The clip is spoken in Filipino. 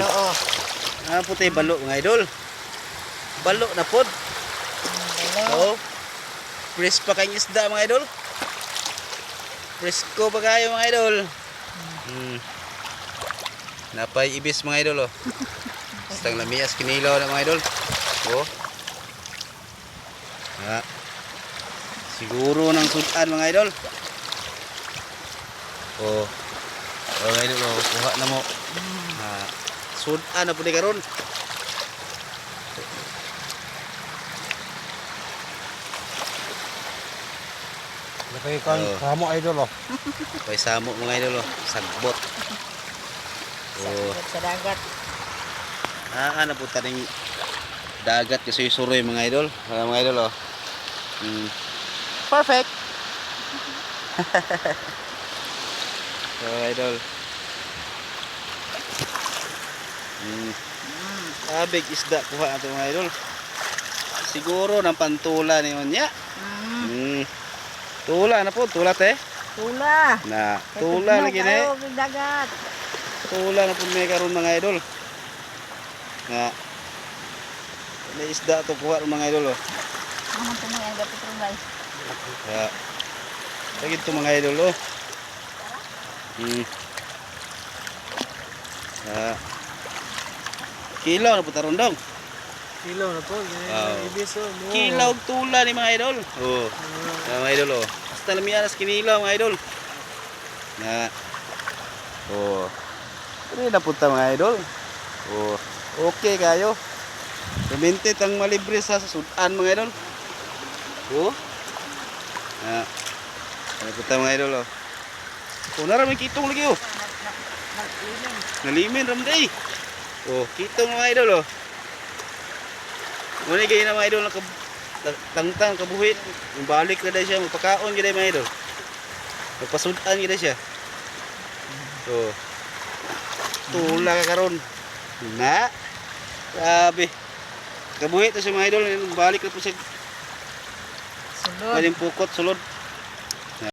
balo oh. Puti balo mga idol. Balo na pod. Balo. Oh. Fresh pa kayong isda mga idol. Presko pa kayo mga idol. Napay ibis mga idol oh. Stang lamias kinilaw na mga idol. Oh. Siguro ng sudan mga idol. Oh. Oh mga idol oh, kuha na mo. Sudan na pud karon. Nakay kan samo idol oh. Pay samo mga idol oh, sagbot. Oh. Sa dagat. Ano po taning dagat kasi suroy mga idol. Mga idol oh. Perfect. Oh idol. Big isda kuha natin mga idol. Siguro ng pantula ni niya. Tula na po, tula te. Tula. Na, tula lagi ni. Dagat. Tula na po may karon mga idol. Nga. May isda to kuha mga idol oh. Ang tunay ang gato trumay. Lagi to mga idol oh. Kilaw na po tarundong. Kilo na po. Ibis oh. Kilaw tula ni mga idol. Oh. Mga idol oh. Basta lamianas kinilaw mga idol. Na. Oh. Ano na punta mga idol? Oh. Okay kayo. Perminted ang malibre sa sudan mga idol. Oh. Ano punta mga idol oh. Oh, naramay kitong lagi oh. Nalimin ramday. Oh, kitong mga idol oh. Muna ganyan na mga idol tangtang kabuhit. Balik na siya, magpakaon gina mga idol. Magpasudan gina siya. So, tula ka karon. Na. Grabe. Kabuhit na siya mga idol, balik na po siya. Sulod. Maling pukot sulod.